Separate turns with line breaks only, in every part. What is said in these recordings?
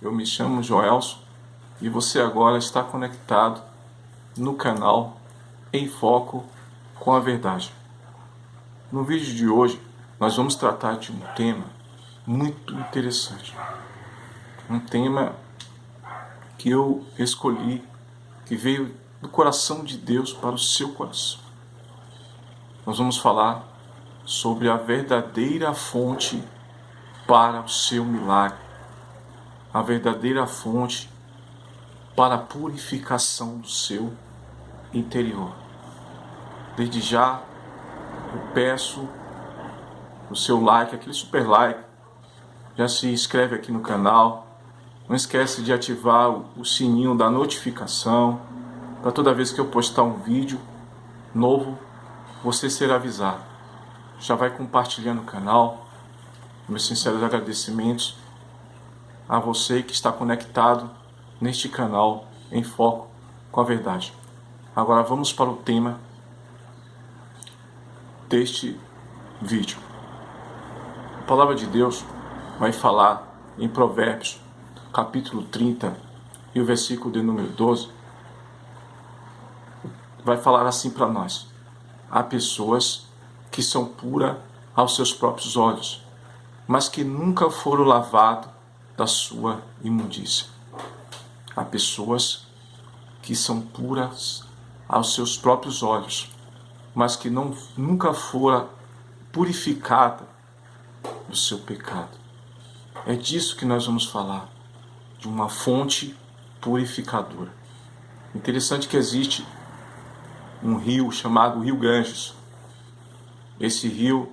Eu me chamo Joelson e você agora está conectado no canal Em Foco com a Verdade. No vídeo de hoje, nós vamos tratar de um tema muito interessante. Um tema que eu escolhi, que veio do coração de Deus para o seu coração. Nós vamos falar sobre a verdadeira fonte para o seu milagre. A verdadeira fonte para a purificação do seu interior. Desde já, eu peço o seu like, aquele super like. Já se inscreve aqui no canal. Não esquece de ativar o sininho da notificação, para toda vez que eu postar um vídeo novo, você ser avisado. Já vai compartilhando o canal. Meus sinceros agradecimentos a você que está conectado neste canal Em Foco com a Verdade. Agora vamos para o tema deste vídeo. A palavra de Deus vai falar em Provérbios, capítulo 30 e o versículo de número 12. Vai falar assim para nós: há pessoas que são puras aos seus próprios olhos, mas que nunca foram lavados da sua imundícia. Há pessoas que são puras aos seus próprios olhos, mas que nunca foram purificadas do seu pecado. É disso que nós vamos falar, de uma fonte purificadora. Interessante que existe um rio chamado Rio Ganges. Esse rio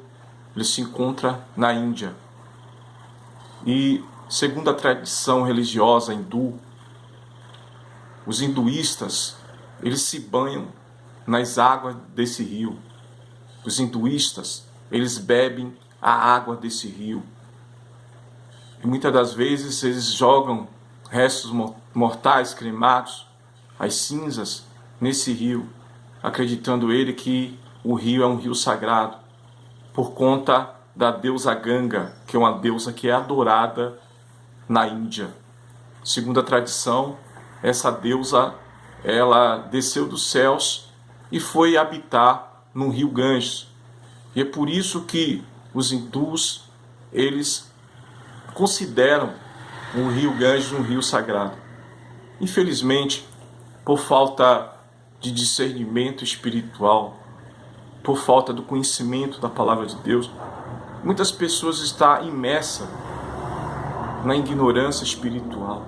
ele se encontra na Índia. E, segundo a tradição religiosa hindu, os hinduístas, eles se banham nas águas desse rio. Os hinduístas, eles bebem a água desse rio. E muitas das vezes eles jogam restos mortais cremados, as cinzas, nesse rio, acreditando ele que o rio é um rio sagrado, por conta da deusa Ganga, que é uma deusa que é adorada na Índia. Segundo a tradição, essa deusa, ela desceu dos céus e foi habitar no rio Ganges. E é por isso que os hindus, eles consideram o rio Ganges um rio sagrado. Infelizmente, por falta de discernimento espiritual, por falta do conhecimento da palavra de Deus, muitas pessoas estão imersas na ignorância espiritual.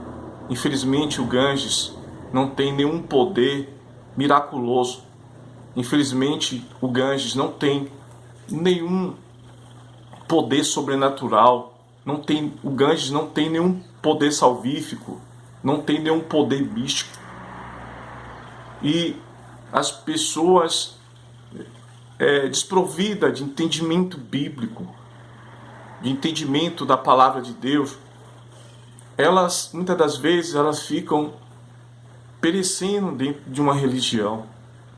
Infelizmente, o Ganges não tem nenhum poder miraculoso. Infelizmente, o Ganges não tem nenhum poder sobrenatural. O Ganges não tem nenhum poder salvífico, não tem nenhum poder místico. E as pessoas desprovidas de entendimento bíblico, de entendimento da palavra de Deus, elas, muitas das vezes, elas ficam perecendo dentro de uma religião.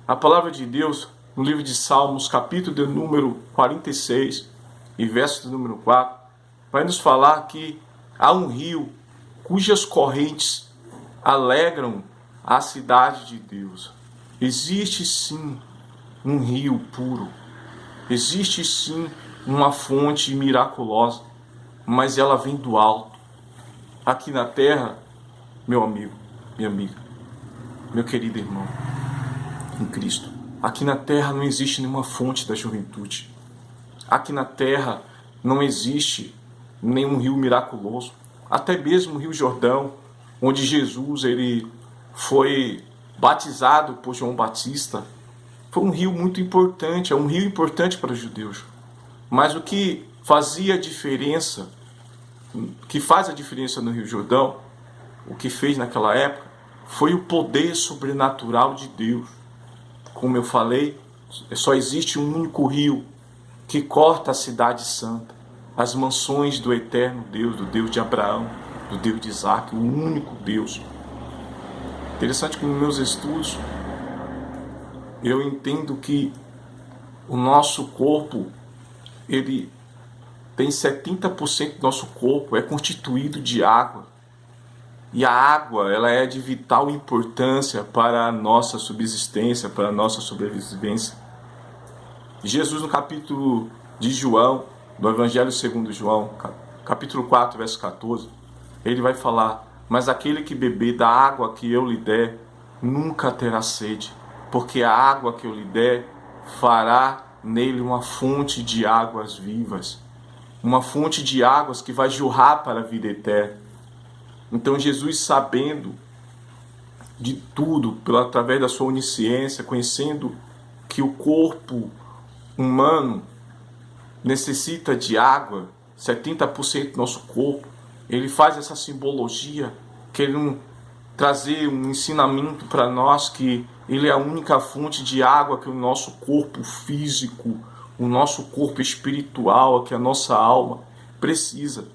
A palavra de Deus, no livro de Salmos, capítulo de número 46 e verso de número 4, vai nos falar que há um rio cujas correntes alegram a cidade de Deus. Existe sim um rio puro, existe sim uma fonte miraculosa, mas ela vem do alto. Aqui na terra, meu amigo, minha amiga, meu querido irmão em Cristo, aqui na terra não existe nenhuma fonte da juventude. Aqui na terra não existe nenhum rio miraculoso. Até mesmo o Rio Jordão, onde Jesus ele foi batizado por João Batista, foi um rio muito importante, é um rio importante para os judeus. Mas o que fazia a diferença, que faz a diferença no Rio Jordão, o que fez naquela época, foi o poder sobrenatural de Deus. Como eu falei, só existe um único rio que corta a cidade santa, as mansões do eterno Deus, do Deus de Abraão, do Deus de Isaac, o único Deus. Interessante que nos meus estudos eu entendo que o nosso corpo, ele tem 70% do nosso corpo é constituído de água. E a água, ela é de vital importância para a nossa subsistência, para a nossa sobrevivência. Jesus, no capítulo de João, do Evangelho segundo João, capítulo 4, verso 14, ele vai falar: mas aquele que beber da água que eu lhe der, nunca terá sede, porque a água que eu lhe der fará nele uma fonte de águas vivas, uma fonte de águas que vai jorrar para a vida eterna. Então Jesus, sabendo de tudo, através da sua onisciência, conhecendo que o corpo humano necessita de água, 70% do nosso corpo, ele faz essa simbologia, querendo trazer um ensinamento para nós que ele é a única fonte de água que o nosso corpo físico, o nosso corpo espiritual, que a nossa alma precisa.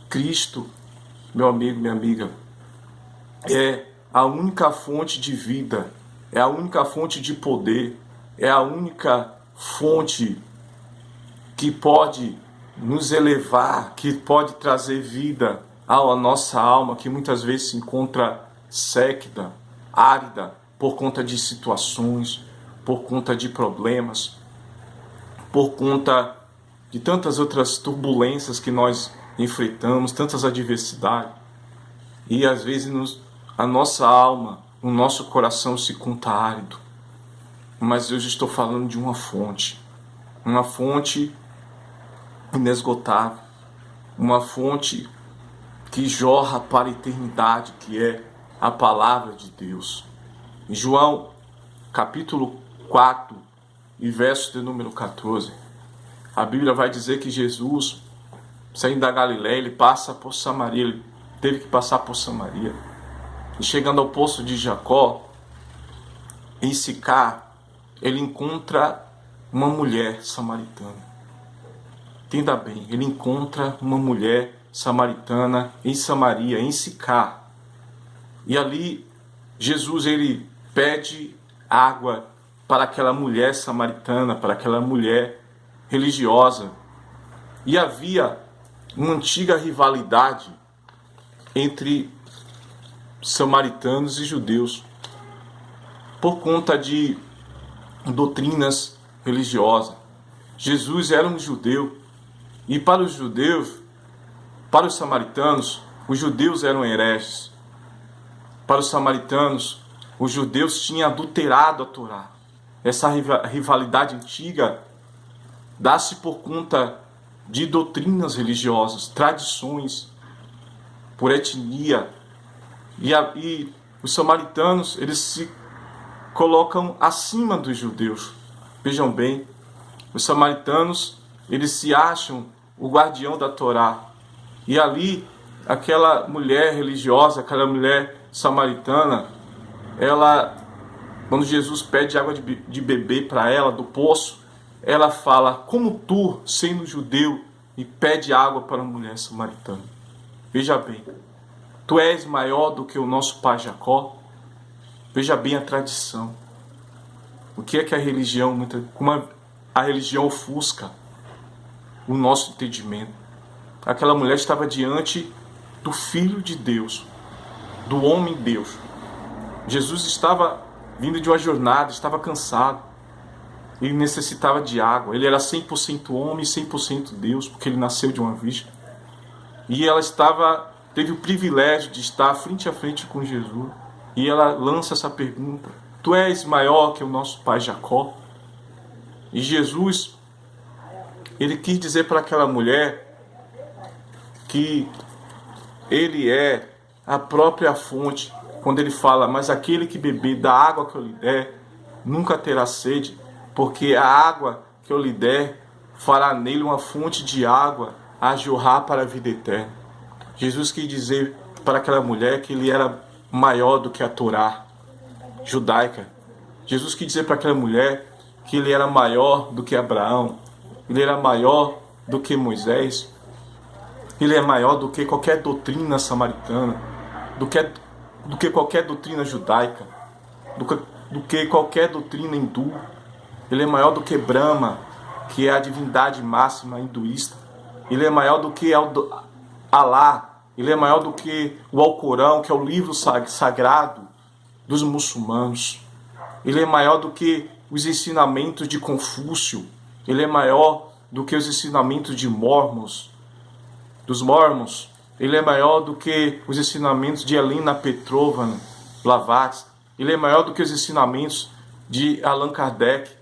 Cristo, meu amigo, minha amiga, é a única fonte de vida, é a única fonte de poder, é a única fonte que pode nos elevar, que pode trazer vida à nossa alma, que muitas vezes se encontra séquida, árida, por conta de situações, por conta de problemas, por conta de tantas outras turbulências que nós enfrentamos, tantas adversidades. E às vezes a nossa alma, o nosso coração se encontra árido. Mas eu estou falando de uma fonte inesgotável, uma fonte que jorra para a eternidade, que é a palavra de Deus. Em João, capítulo 4, e verso de número 14, a Bíblia vai dizer que Jesus, saindo da Galileia, ele passa por Samaria, ele teve que passar por Samaria. E chegando ao poço de Jacó, em Sicar, ele encontra uma mulher samaritana. Entenda bem, ele encontra uma mulher samaritana em Samaria, em Sicar. E ali, Jesus, ele pede água para aquela mulher samaritana, para aquela mulher religiosa. E havia uma antiga rivalidade entre samaritanos e judeus, por conta de doutrinas religiosas. Jesus era um judeu, e para os judeus, para os samaritanos, os judeus eram hereges. Para os samaritanos, os judeus tinham adulterado a Torá. Essa rivalidade antiga dá-se por conta de doutrinas religiosas, tradições, por etnia. E os samaritanos, eles se colocam acima dos judeus. Vejam bem, os samaritanos, eles se acham o guardião da Torá. E ali, aquela mulher religiosa, aquela mulher samaritana, ela, quando Jesus pede água de beber para ela, do poço, ela fala: como tu, sendo judeu, e pede água para uma mulher samaritana? Veja bem, tu és maior do que o nosso pai Jacó? Veja bem a tradição. O que é que a religião, como a religião ofusca o nosso entendimento? Aquela mulher estava diante do Filho de Deus, do homem Deus. Jesus estava vindo de uma jornada, estava cansado. Ele necessitava de água. Ele era 100% homem e 100% Deus, porque ele nasceu de uma virgem. E ela teve o privilégio de estar frente a frente com Jesus. E ela lança essa pergunta: tu és maior que o nosso pai Jacó? E Jesus, ele quis dizer para aquela mulher que ele é a própria fonte, quando ele fala: mas aquele que beber da água que eu lhe der, nunca terá sede, porque a água que eu lhe der fará nele uma fonte de água a jorrar para a vida eterna. Jesus quis dizer para aquela mulher que ele era maior do que a Torá judaica. Jesus quis dizer para aquela mulher que ele era maior do que Abraão, ele era maior do que Moisés, ele é maior do que qualquer doutrina samaritana, do que qualquer doutrina judaica, do que qualquer doutrina hindu. Ele é maior do que Brahma, que é a divindade máxima hinduísta. Ele é maior do que Alá, Ele é maior do que o Alcorão, que é o livro sagrado dos muçulmanos. Ele é maior do que os ensinamentos de Confúcio. Ele é maior do que os ensinamentos de dos Mormons. Ele é maior do que os ensinamentos de Helena Petrovna Blavatsky. Ele é maior do que os ensinamentos de Allan Kardec.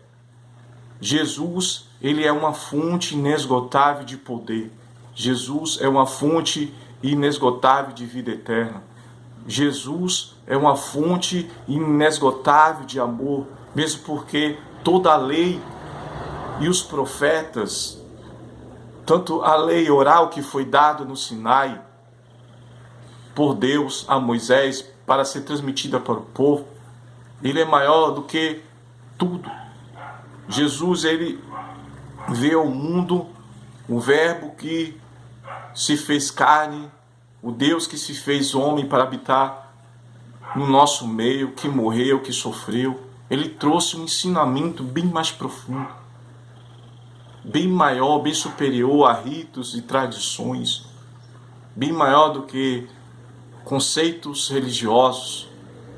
Jesus, ele é uma fonte inesgotável de poder. Jesus é uma fonte inesgotável de vida eterna. Jesus é uma fonte inesgotável de amor, mesmo porque toda a lei e os profetas, tanto a lei oral que foi dada no Sinai por Deus a Moisés para ser transmitida para o povo, ele é maior do que tudo. Jesus, ele veio ao mundo, o Verbo que se fez carne, o Deus que se fez homem para habitar no nosso meio, que morreu, que sofreu. Ele trouxe um ensinamento bem mais profundo, bem maior, bem superior a ritos e tradições, bem maior do que conceitos religiosos.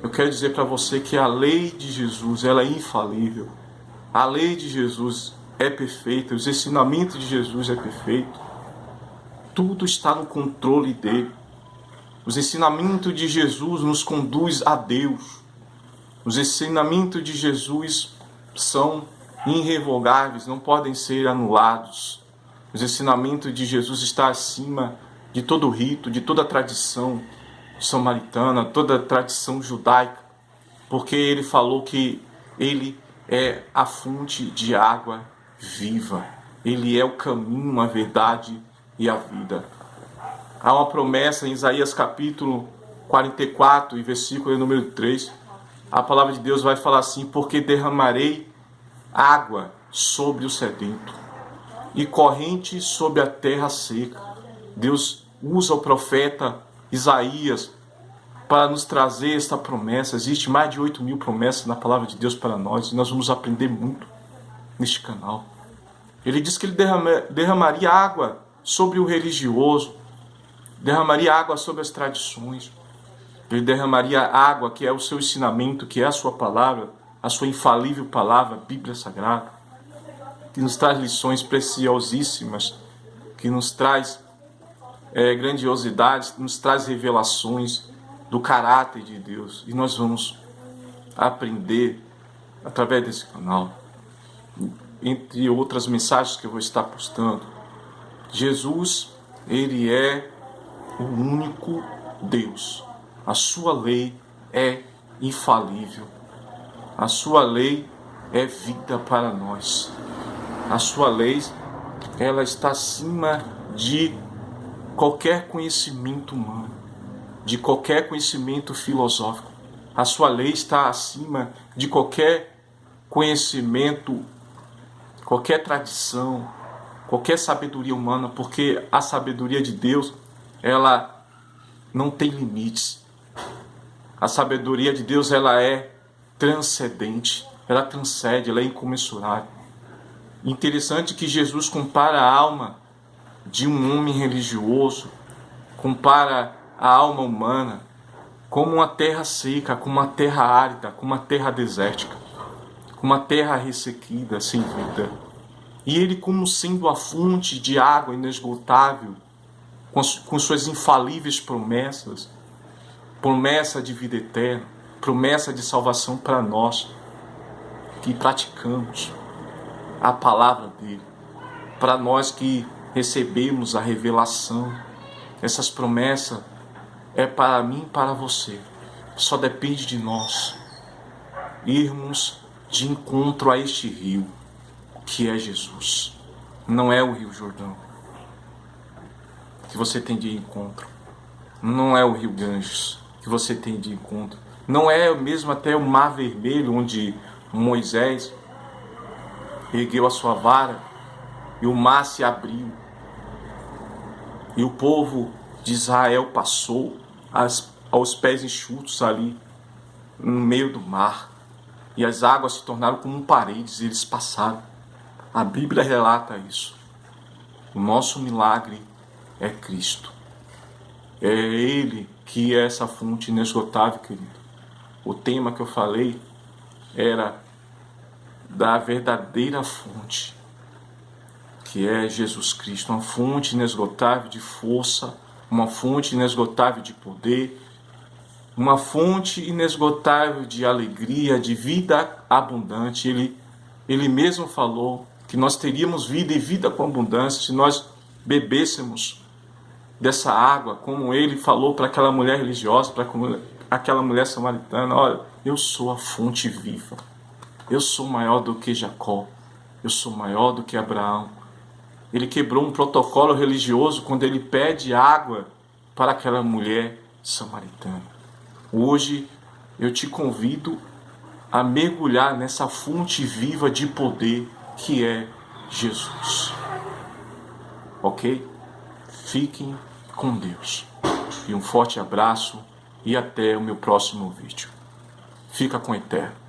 Eu quero dizer para você que a lei de Jesus, ela é infalível. A lei de Jesus é perfeita, os ensinamentos de Jesus é perfeito. Tudo está no controle dele. Os ensinamentos de Jesus nos conduz a Deus. Os ensinamentos de Jesus são irrevogáveis, não podem ser anulados. Os ensinamentos de Jesus estão acima de todo rito, de toda tradição samaritana, toda tradição judaica, porque ele falou que ele é a fonte de água viva. Ele é o caminho, a verdade e a vida. Há uma promessa em Isaías capítulo 44 e versículo número 3. A palavra de Deus vai falar assim: porque derramarei água sobre o sedento e corrente sobre a terra seca. Deus usa o profeta Isaías para nos trazer esta promessa. Existe mais de 8.000 promessas na palavra de Deus para nós, e nós vamos aprender muito neste canal. Ele diz que ele derramaria água sobre o religioso, derramaria água sobre as tradições, ele derramaria água, que é o seu ensinamento, que é a sua palavra, a sua infalível palavra, a Bíblia Sagrada, que nos traz lições preciosíssimas, que nos traz grandiosidades, nos traz revelações do caráter de Deus. E nós vamos aprender através desse canal, entre outras mensagens que eu vou estar postando. Jesus, ele é o único Deus. A sua lei é infalível. A sua lei é vida para nós. A sua lei, ela está acima de qualquer conhecimento humano, de qualquer conhecimento filosófico. A sua lei está acima de qualquer conhecimento, qualquer tradição, qualquer sabedoria humana, porque a sabedoria de Deus, ela não tem limites. A sabedoria de Deus, ela é transcendente, ela transcende, ela é incomensurável. Interessante que Jesus compara a alma de um homem religioso, compara a alma humana como uma terra seca, como uma terra árida, como uma terra desértica, como uma terra ressequida, sem vida. E ele, como sendo a fonte de água inesgotável, com suas infalíveis promessas, promessa de vida eterna, promessa de salvação para nós, que praticamos a palavra dele, para nós que recebemos a revelação. Essas promessas é para mim e para você. Só depende de nós irmos de encontro a este rio, que é Jesus. Não é o Rio Jordão que você tem de encontro. Não é o Rio Ganges que você tem de encontro. Não é mesmo até o Mar Vermelho, onde Moisés ergueu a sua vara e o mar se abriu. E o povo de Israel passou aos pés enxutos ali, no meio do mar. E as águas se tornaram como paredes e eles passaram. A Bíblia relata isso. O nosso milagre é Cristo. É Ele que é essa fonte inesgotável, querido. O tema que eu falei era da verdadeira fonte, que é Jesus Cristo, uma fonte inesgotável de força, uma fonte inesgotável de poder, uma fonte inesgotável de alegria, de vida abundante. Ele mesmo falou que nós teríamos vida e vida com abundância se nós bebêssemos dessa água, como ele falou para aquela mulher religiosa, para aquela mulher samaritana: olha, eu sou a fonte viva, eu sou maior do que Jacó, eu sou maior do que Abraão. Ele quebrou um protocolo religioso quando ele pede água para aquela mulher samaritana. Hoje eu te convido a mergulhar nessa fonte viva de poder que é Jesus. Ok? Fiquem com Deus. E um forte abraço e até o meu próximo vídeo. Fica com o Eterno.